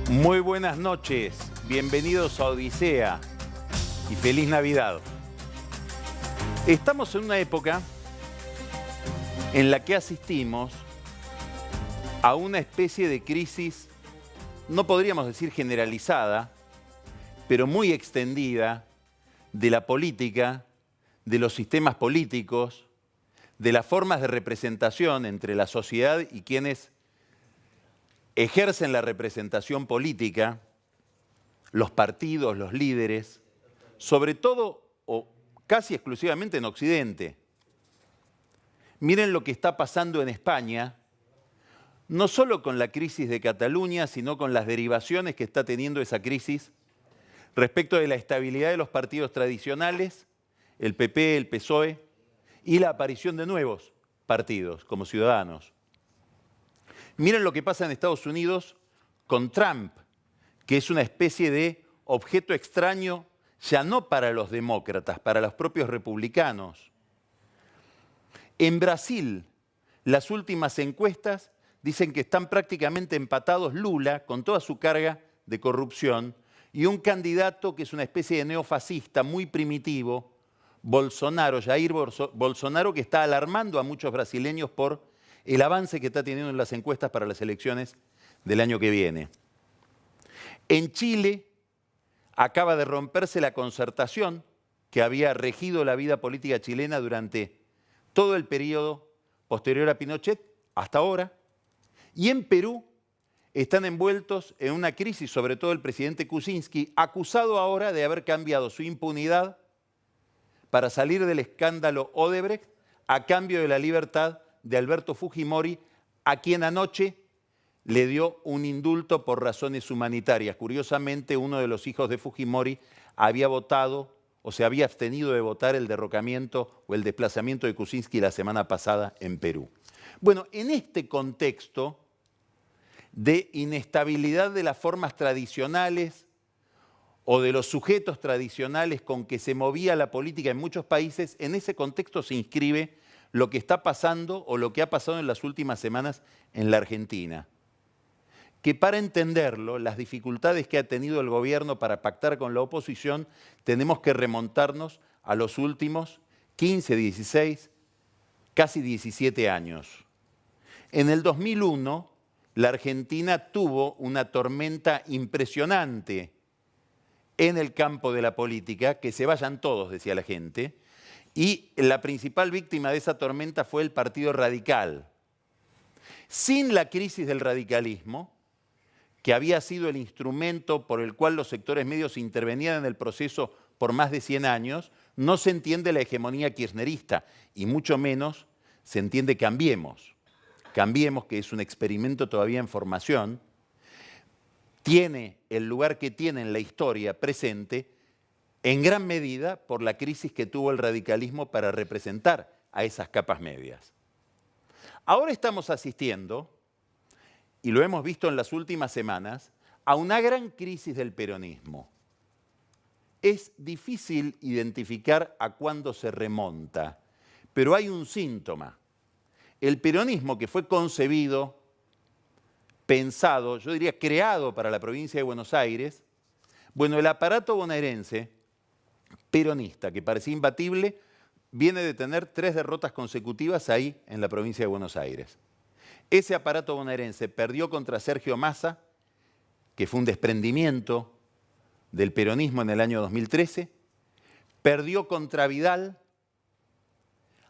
Muy buenas noches, bienvenidos a Odisea y feliz Navidad. Estamos en una época en la que asistimos a una especie de crisis, no podríamos decir generalizada, pero muy extendida de la política, de los sistemas políticos, de las formas de representación entre la sociedad y quienes ejercen la representación política, los partidos, los líderes, sobre todo o casi exclusivamente en Occidente. Miren lo que está pasando en España, no solo con la crisis de Cataluña, sino con las derivaciones que está teniendo esa crisis respecto de la estabilidad de los partidos tradicionales, el PP, el PSOE, y la aparición de nuevos partidos como Ciudadanos. Miren lo que pasa en Estados Unidos con Trump, que es una especie de objeto extraño ya no para los demócratas, para los propios republicanos. En Brasil, las últimas encuestas dicen que están prácticamente empatados Lula, con toda su carga de corrupción, y un candidato que es una especie de neofascista muy primitivo, Bolsonaro, Jair Bolsonaro, que está alarmando a muchos brasileños por el avance que está teniendo en las encuestas para las elecciones del año que viene. En Chile acaba de romperse la concertación que había regido la vida política chilena durante todo el periodo posterior a Pinochet, hasta ahora. Y en Perú están envueltos en una crisis, sobre todo el presidente Kuczynski, acusado ahora de haber cambiado su impunidad para salir del escándalo Odebrecht a cambio de la libertad de Alberto Fujimori, a quien anoche le dio un indulto por razones humanitarias. Curiosamente, uno de los hijos de Fujimori había votado o se había abstenido de votar el derrocamiento o el desplazamiento de Kuczynski la semana pasada en Perú. Bueno, en este contexto de inestabilidad de las formas tradicionales o de los sujetos tradicionales con que se movía la política en muchos países, en ese contexto se inscribe lo que está pasando o lo que ha pasado en las últimas semanas en la Argentina. Que para entenderlo, las dificultades que ha tenido el gobierno para pactar con la oposición, tenemos que remontarnos a los últimos 15, 16, casi 17 años. En el 2001, la Argentina tuvo una tormenta impresionante en el campo de la política, que se vayan todos, decía la gente, y la principal víctima de esa tormenta fue el Partido Radical. Sin la crisis del radicalismo, que había sido el instrumento por el cual los sectores medios intervenían en el proceso por más de 100 años, no se entiende la hegemonía kirchnerista y mucho menos se entiende Cambiemos. Cambiemos, que es un experimento todavía en formación, tiene el lugar que tiene en la historia presente en gran medida por la crisis que tuvo el radicalismo para representar a esas capas medias. Ahora estamos asistiendo, y lo hemos visto en las últimas semanas, a una gran crisis del peronismo. Es difícil identificar a cuándo se remonta, pero hay un síntoma. El peronismo, que fue concebido, pensado, yo diría creado para la provincia de Buenos Aires, bueno, el aparato bonaerense peronista, que parecía imbatible, viene de tener 3 derrotas consecutivas ahí en la provincia de Buenos Aires. Ese aparato bonaerense perdió contra Sergio Massa, que fue un desprendimiento del peronismo en el año 2013, perdió contra Vidal,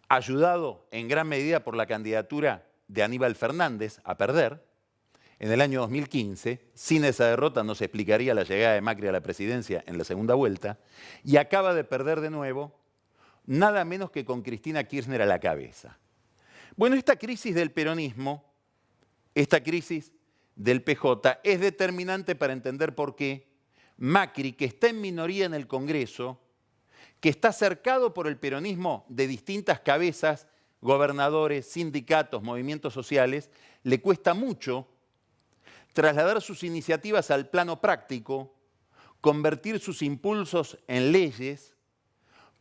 ayudado en gran medida por la candidatura de Aníbal Fernández a perder, en el año 2015, sin esa derrota no se explicaría la llegada de Macri a la presidencia en la segunda vuelta, y acaba de perder de nuevo, nada menos que con Cristina Kirchner a la cabeza. Bueno, esta crisis del peronismo, esta crisis del PJ, es determinante para entender por qué Macri, que está en minoría en el Congreso, que está cercado por el peronismo de distintas cabezas, gobernadores, sindicatos, movimientos sociales, le cuesta mucho trasladar sus iniciativas al plano práctico, convertir sus impulsos en leyes.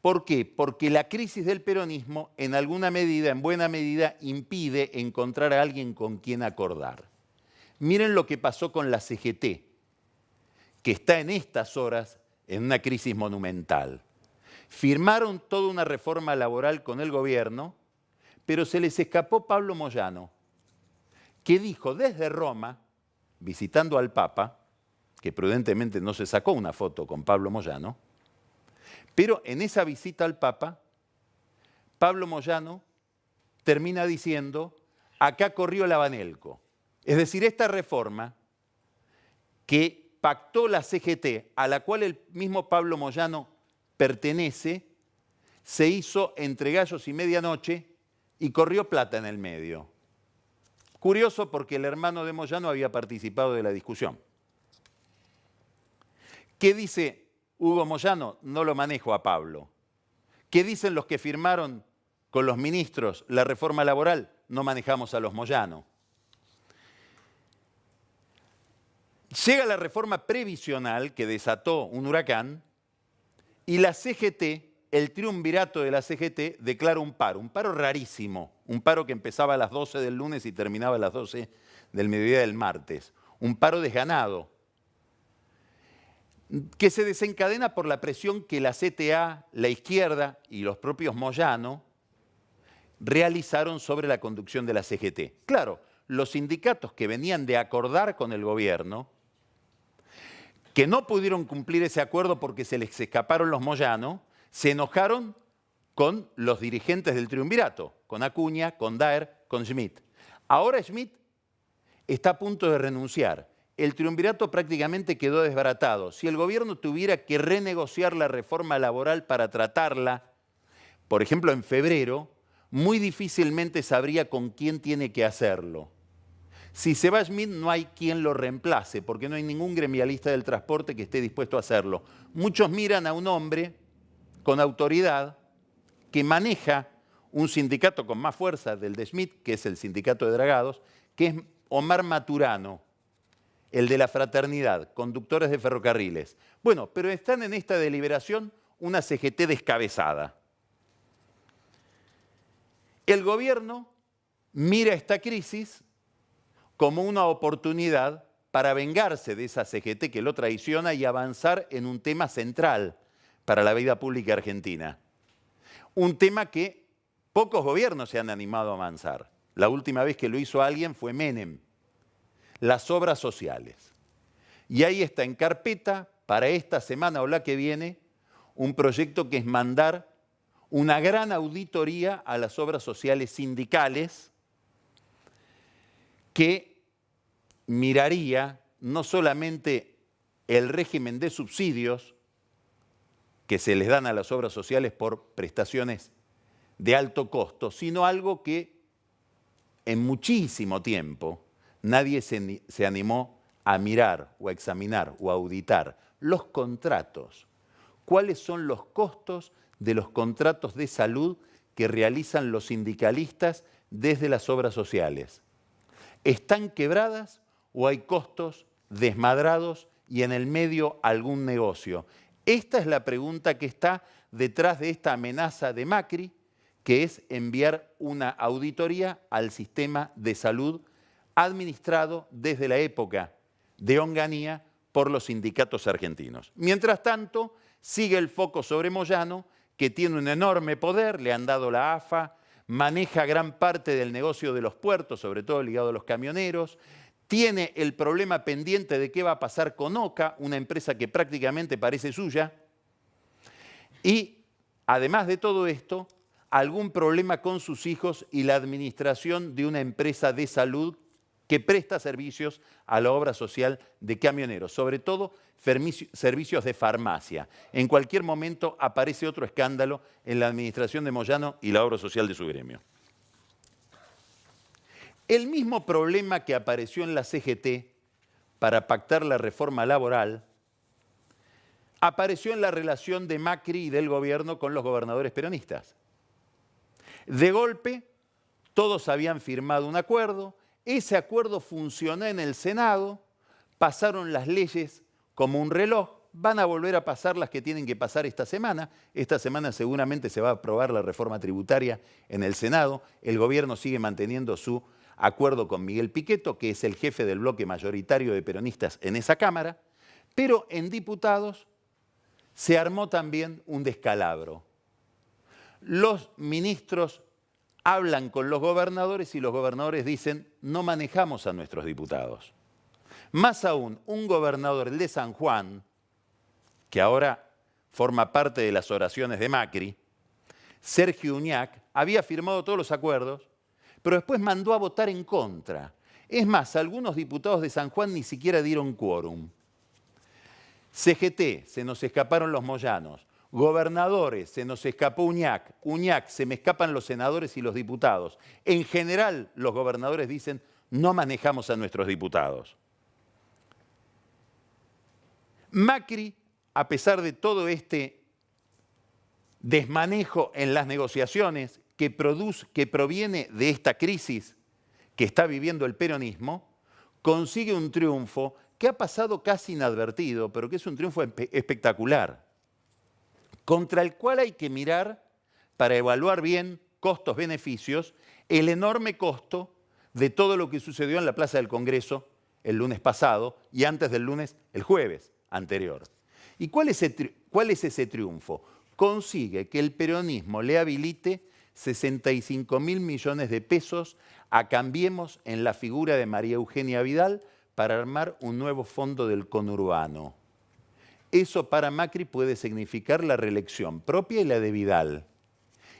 ¿Por qué? Porque la crisis del peronismo, en alguna medida, en buena medida, impide encontrar a alguien con quien acordar. Miren lo que pasó con la CGT que está en estas horas en una crisis monumental. Firmaron toda una reforma laboral con el gobierno, pero se les escapó Pablo Moyano, que dijo desde Roma, visitando al Papa, que prudentemente no se sacó una foto con Pablo Moyano, pero en esa visita al Papa, Pablo Moyano termina diciendo, acá corrió la Banelco. Es decir, esta reforma que pactó la CGT, a la cual el mismo Pablo Moyano pertenece, se hizo entre gallos y medianoche y corrió plata en el medio. Curioso porque el hermano de Moyano había participado de la discusión. ¿Qué dice Hugo Moyano? No lo manejo a Pablo. ¿Qué dicen los que firmaron con los ministros la reforma laboral? No manejamos a los Moyano. Llega la reforma previsional que desató un huracán y la CGT, el triunvirato de la CGT, declara un paro rarísimo, un paro que empezaba a las 12 del lunes y terminaba a las 12 del mediodía del martes, un paro desganado, que se desencadena por la presión que la CTA, la izquierda y los propios Moyano realizaron sobre la conducción de la CGT. Claro, los sindicatos que venían de acordar con el gobierno, que no pudieron cumplir ese acuerdo porque se les escaparon los Moyano, se enojaron con los dirigentes del triunvirato, con Acuña, con Daer, con Schmidt. Ahora Schmidt está a punto de renunciar. El triunvirato prácticamente quedó desbaratado. Si el gobierno tuviera que renegociar la reforma laboral para tratarla, por ejemplo en febrero, muy difícilmente sabría con quién tiene que hacerlo. Si se va Schmidt no hay quien lo reemplace, porque no hay ningún gremialista del transporte que esté dispuesto a hacerlo. Muchos miran a un hombre con autoridad que maneja un sindicato con más fuerza del de Schmidt, que es el sindicato de dragados, que es Omar Maturano, el de la fraternidad, conductores de ferrocarriles. Bueno, pero están en esta deliberación una CGT descabezada. El gobierno mira esta crisis como una oportunidad para vengarse de esa CGT que lo traiciona y avanzar en un tema central para la vida pública argentina. Un tema que pocos gobiernos se han animado a avanzar. La última vez que lo hizo alguien fue Menem. Las obras sociales. Y ahí está en carpeta para esta semana o la que viene un proyecto que es mandar una gran auditoría a las obras sociales sindicales que miraría no solamente el régimen de subsidios que se les dan a las obras sociales por prestaciones de alto costo, sino algo que en muchísimo tiempo nadie se animó a mirar o a examinar o a auditar los contratos. ¿Cuáles son los costos de los contratos de salud que realizan los sindicalistas desde las obras sociales? ¿Están quebradas o hay costos desmadrados y en el medio algún negocio? Esta es la pregunta que está detrás de esta amenaza de Macri, que es enviar una auditoría al sistema de salud administrado desde la época de Onganía por los sindicatos argentinos. Mientras tanto, sigue el foco sobre Moyano, que tiene un enorme poder, le han dado la AFA, maneja gran parte del negocio de los puertos, sobre todo ligado a los camioneros, tiene el problema pendiente de qué va a pasar con OCA, una empresa que prácticamente parece suya, y además de todo esto, algún problema con sus hijos y la administración de una empresa de salud que presta servicios a la obra social de camioneros, sobre todo servicios de farmacia. En cualquier momento aparece otro escándalo en la administración de Moyano y la obra social de su gremio. El mismo problema que apareció en la CGT para pactar la reforma laboral apareció en la relación de Macri y del gobierno con los gobernadores peronistas. De golpe, todos habían firmado un acuerdo, ese acuerdo funcionó en el Senado, pasaron las leyes como un reloj, van a volver a pasar las que tienen que pasar esta semana. Esta semana seguramente se va a aprobar la reforma tributaria en el Senado. El gobierno sigue manteniendo su acuerdo con Miguel Pichetto, que es el jefe del bloque mayoritario de peronistas en esa Cámara, Pero en diputados se armó también un descalabro. Los ministros hablan con los gobernadores y los gobernadores dicen, no manejamos a nuestros diputados. Más aún, un gobernador, el de San Juan, que ahora forma parte de las oraciones de Macri, Sergio Uñac, había firmado todos los acuerdos, pero después mandó a votar en contra. Es más, algunos diputados de San Juan ni siquiera dieron quórum. CGT, se nos escaparon los moyanos. Gobernadores, se nos escapó Uñac. Uñac, se me escapan los senadores y los diputados. En general, los gobernadores dicen, no manejamos a nuestros diputados. Macri, a pesar de todo este desmanejo en las negociaciones que proviene de esta crisis que está viviendo el peronismo, consigue un triunfo que ha pasado casi inadvertido, pero que es un triunfo espectacular, contra el cual hay que mirar para evaluar bien costos-beneficios, el enorme costo de todo lo que sucedió en la Plaza del Congreso el lunes pasado y antes del lunes, el jueves anterior. ¿Y cuál es ese triunfo? Consigue que el peronismo le habilite 65.000 millones de pesos a Cambiemos en la figura de María Eugenia Vidal para armar un nuevo fondo del conurbano. Eso para Macri puede significar la reelección propia y la de Vidal.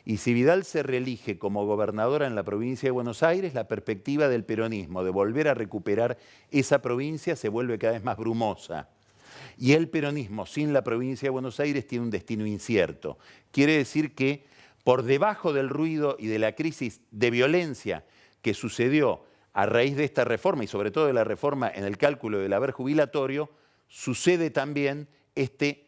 Y si Vidal se reelige como gobernadora en la provincia de Buenos Aires, la perspectiva del peronismo de volver a recuperar esa provincia se vuelve cada vez más brumosa. Y el peronismo sin la provincia de Buenos Aires tiene un destino incierto. Quiere decir que por debajo del ruido y de la crisis de violencia que sucedió a raíz de esta reforma y sobre todo de la reforma en el cálculo del haber jubilatorio, sucede también este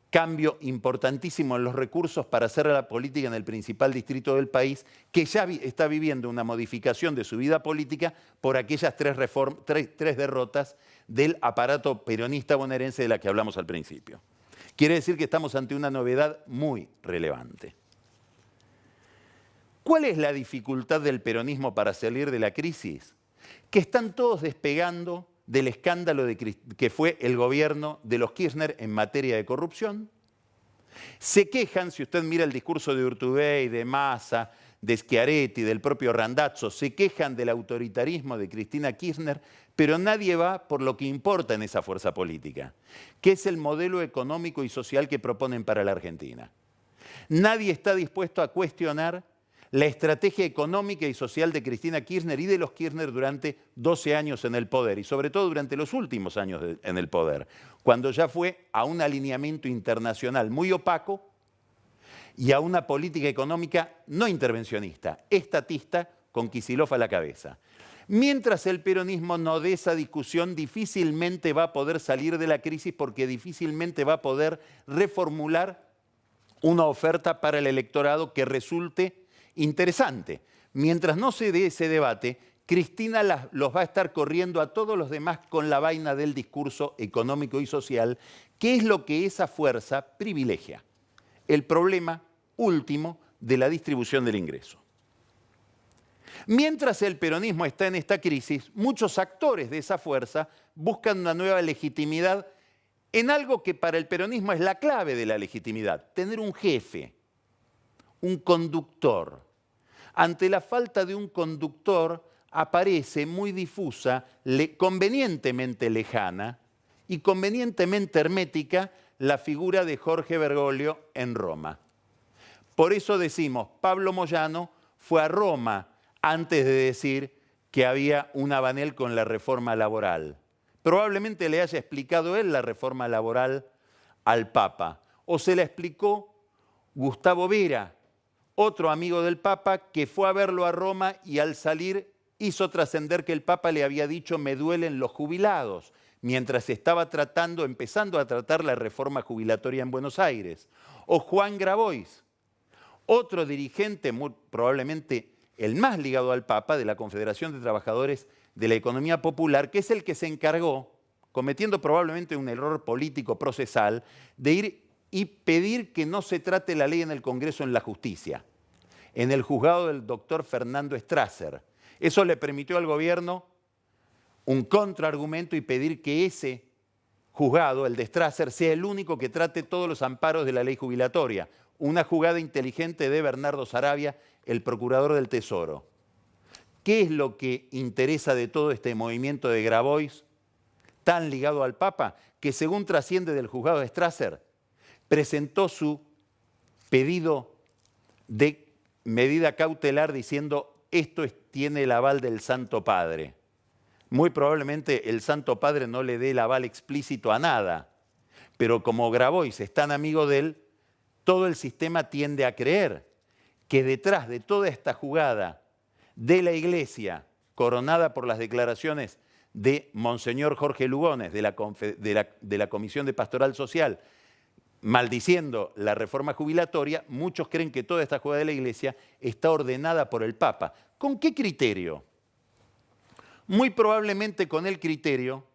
cambio importantísimo en los recursos para hacer la política en el principal distrito del país, que ya está viviendo una modificación de su vida política por aquellas tres derrotas del aparato peronista bonaerense de la que hablamos al principio. Quiere decir que estamos ante una novedad muy relevante. ¿Cuál es la dificultad del peronismo para salir de la crisis? Que están todos despegando del escándalo que fue el gobierno de los Kirchner en materia de corrupción. Se quejan, si usted mira el discurso de Urtubey, de Massa, de Schiaretti, del propio Randazzo, se quejan del autoritarismo de Cristina Kirchner, pero nadie va por lo que importa en esa fuerza política, que es el modelo económico y social que proponen para la Argentina. Nadie está dispuesto a cuestionar la estrategia económica y social de Cristina Kirchner y de los Kirchner durante 12 años en el poder, y sobre todo durante los últimos años en el poder, cuando ya fue a un alineamiento internacional muy opaco y a una política económica no intervencionista, estatista, con Kicillof a la cabeza. Mientras el peronismo no dé esa discusión, difícilmente va a poder salir de la crisis porque difícilmente va a poder reformular una oferta para el electorado que resulte interesante. Mientras no se dé ese debate, Cristina los va a estar corriendo a todos los demás con la vaina del discurso económico y social, que es lo que esa fuerza privilegia. El problema último de la distribución del ingreso. Mientras el peronismo está en esta crisis, muchos actores de esa fuerza buscan una nueva legitimidad en algo que para el peronismo es la clave de la legitimidad, tener un jefe, un conductor. Ante la falta de un conductor aparece muy difusa, convenientemente lejana y convenientemente hermética la figura de Jorge Bergoglio en Roma. Por eso decimos, Pablo Moyano fue a Roma antes de decir que había un abanel con la reforma laboral. Probablemente le haya explicado él la reforma laboral al Papa, o se la explicó Gustavo Vera, otro amigo del Papa que fue a verlo a Roma y al salir hizo trascender que el Papa le había dicho me duelen los jubilados, mientras estaba empezando a tratar la reforma jubilatoria en Buenos Aires. O Juan Grabois, otro dirigente, muy probablemente el más ligado al Papa, de la Confederación de Trabajadores de la Economía Popular, que es el que se encargó, cometiendo probablemente un error político procesal, de ir y pedir que no se trate la ley en el Congreso en la justicia, en el juzgado del doctor Fernando Strasser. Eso le permitió al gobierno un contraargumento y pedir que ese juzgado, el de Strasser, sea el único que trate todos los amparos de la ley jubilatoria. Una jugada inteligente de Bernardo Saravia, el procurador del Tesoro. ¿Qué es lo que interesa de todo este movimiento de Grabois, tan ligado al Papa, que según trasciende del juzgado de Strasser, presentó su pedido de medida cautelar diciendo esto tiene el aval del Santo Padre? Muy probablemente el Santo Padre no le dé el aval explícito a nada, pero como Grabois es tan amigo de él, todo el sistema tiende a creer que detrás de toda esta jugada de la Iglesia, coronada por las declaraciones de Monseñor Jorge Lugones, de la Comisión de Pastoral Social, maldiciendo la reforma jubilatoria, muchos creen que toda esta jugada de la Iglesia está ordenada por el Papa. ¿Con qué criterio? Muy probablemente con el criterio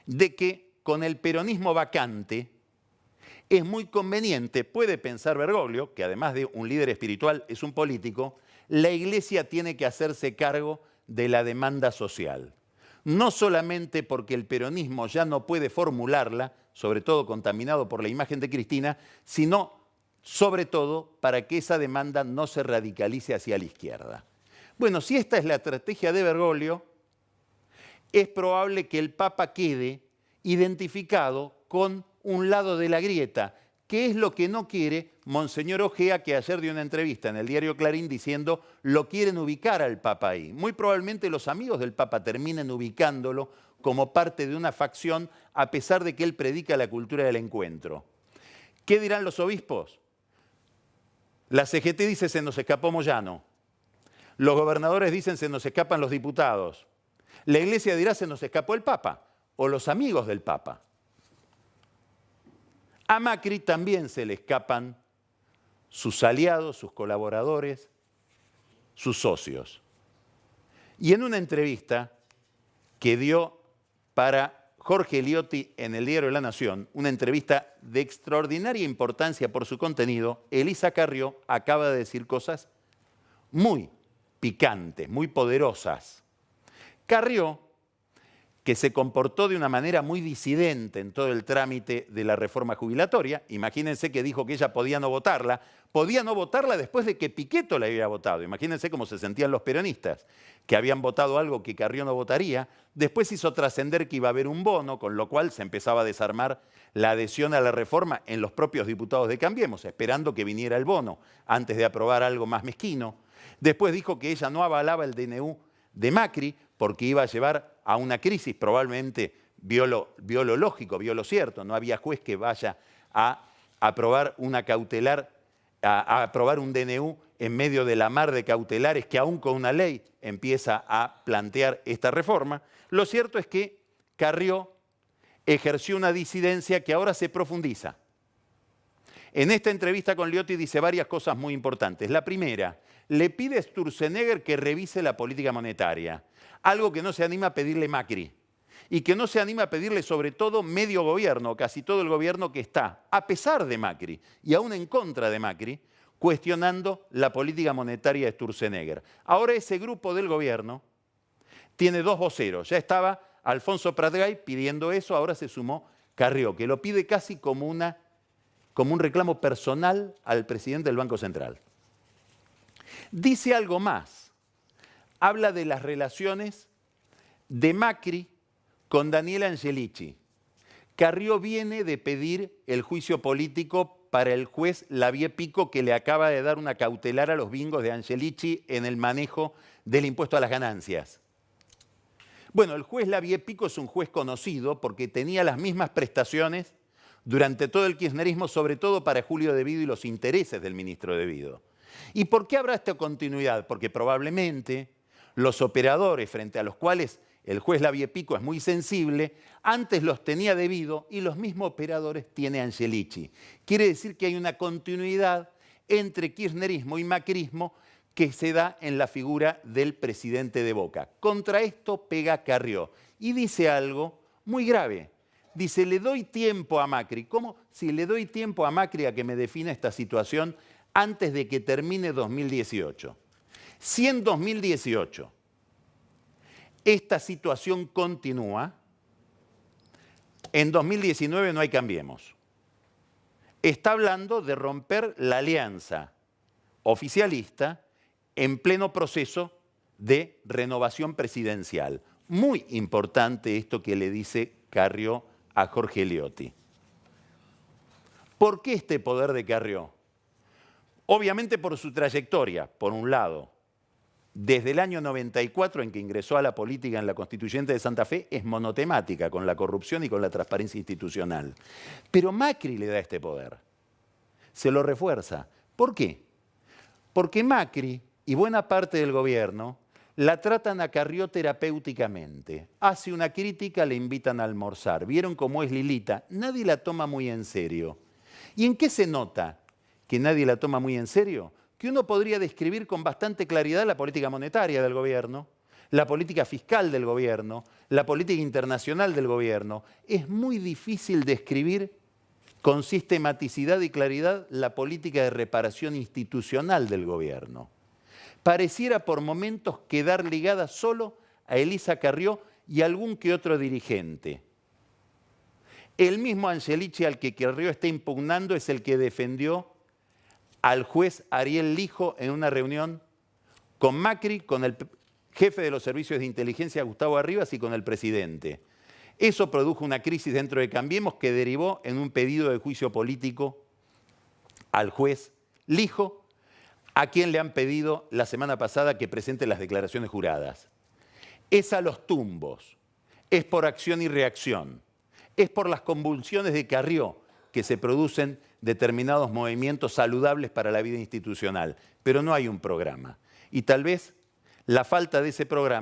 de que con el peronismo vacante es muy conveniente, puede pensar Bergoglio, que además de un líder espiritual es un político, la Iglesia tiene que hacerse cargo de la demanda social. No solamente porque el peronismo ya no puede formularla, sobre todo contaminado por la imagen de Cristina, sino sobre todo para que esa demanda no se radicalice hacia la izquierda. Bueno, si esta es la estrategia de Bergoglio, es probable que el Papa quede identificado con un lado de la grieta, que es lo que no quiere Monseñor Ojea, que ayer dio una entrevista en el diario Clarín diciendo lo quieren ubicar al Papa ahí. Muy probablemente los amigos del Papa terminen ubicándolo como parte de una facción, a pesar de que él predica la cultura del encuentro. ¿Qué dirán los obispos? La CGT dice se nos escapó Moyano. Los gobernadores dicen se nos escapan los diputados. La Iglesia dirá se nos escapó el Papa o los amigos del Papa. A Macri también se le escapan sus aliados, sus colaboradores, sus socios. Y en una entrevista que dio para Jorge Eliotti en el diario La Nación, una entrevista de extraordinaria importancia por su contenido, Elisa Carrió acaba de decir cosas muy picantes, muy poderosas. Carrió, que se comportó de una manera muy disidente en todo el trámite de la reforma jubilatoria. Imagínense que dijo que ella podía no votarla después de que Pichetto la había votado. Imagínense cómo se sentían los peronistas, que habían votado algo que Carrió no votaría. Después hizo trascender que iba a haber un bono, con lo cual se empezaba a desarmar la adhesión a la reforma en los propios diputados de Cambiemos, esperando que viniera el bono antes de aprobar algo más mezquino. Después dijo que ella no avalaba el DNU de Macri, porque iba a llevar a una crisis, probablemente vio lo lógico, vio lo cierto, no había juez que vaya a aprobar una cautelar, a aprobar un DNU en medio de la mar de cautelares que aún con una ley empieza a plantear esta reforma. Lo cierto es que Carrió ejerció una disidencia que ahora se profundiza. En esta entrevista con Liotti dice varias cosas muy importantes. La primera, le pide a Sturzenegger que revise la política monetaria, algo que no se anima a pedirle Macri y que no se anima a pedirle sobre todo medio gobierno, casi todo el gobierno que está, a pesar de Macri y aún en contra de Macri, cuestionando la política monetaria de Sturzenegger. Ahora ese grupo del gobierno tiene dos voceros. Ya estaba Alfonso Pratgay pidiendo eso, ahora se sumó Carrió, que lo pide casi como un reclamo personal al presidente del Banco Central. Dice algo más. Habla de las relaciones de Macri con Daniel Angelici. Carrió viene de pedir el juicio político para el juez Lavie Pico, que le acaba de dar una cautelar a los bingos de Angelici en el manejo del impuesto a las ganancias. Bueno, el juez Lavie Pico es un juez conocido porque tenía las mismas prestaciones durante todo el kirchnerismo, sobre todo para Julio De Vido y los intereses del ministro De Vido. ¿Y por qué habrá esta continuidad? Porque probablemente los operadores frente a los cuales el juez Lavie Pico es muy sensible, antes los tenía De Vido y los mismos operadores tiene Angelici. Quiere decir que hay una continuidad entre kirchnerismo y macrismo que se da en la figura del presidente de Boca. Contra esto pega Carrió y dice algo muy grave. Dice, le doy tiempo a Macri. ¿Cómo? Si le doy tiempo a Macri a que me defina esta situación antes de que termine 2018. Si en 2018 esta situación continúa, en 2019 no hay Cambiemos. Está hablando de romper la alianza oficialista en pleno proceso de renovación presidencial. Muy importante esto que le dice Carrió a Jorge Eliotti. ¿Por qué este poder de Carrió? Obviamente por su trayectoria, por un lado. Desde el año 94 en que ingresó a la política en la Constituyente de Santa Fe, es monotemática con la corrupción y con la transparencia institucional. Pero Macri le da este poder. Se lo refuerza. ¿Por qué? Porque Macri y buena parte del gobierno la tratan a Carrió terapéuticamente. Hace una crítica, le invitan a almorzar. ¿Vieron cómo es Lilita? Nadie la toma muy en serio. ¿Y en qué se nota que nadie la toma muy en serio? Que uno podría describir con bastante claridad la política monetaria del gobierno, la política fiscal del gobierno, la política internacional del gobierno. Es muy difícil describir con sistematicidad y claridad la política de reparación institucional del gobierno. Pareciera por momentos quedar ligada solo a Elisa Carrió y algún que otro dirigente. El mismo Angelici al que Carrió está impugnando es el que defendió al juez Ariel Lijo en una reunión con Macri, con el jefe de los servicios de inteligencia Gustavo Arribas y con el presidente. Eso produjo una crisis dentro de Cambiemos que derivó en un pedido de juicio político al juez Lijo, a quien le han pedido la semana pasada que presente las declaraciones juradas. Es a los tumbos, es por acción y reacción, es por las convulsiones de Carrió que se producen determinados movimientos saludables para la vida institucional, pero no hay un programa. Y tal vez la falta de ese programa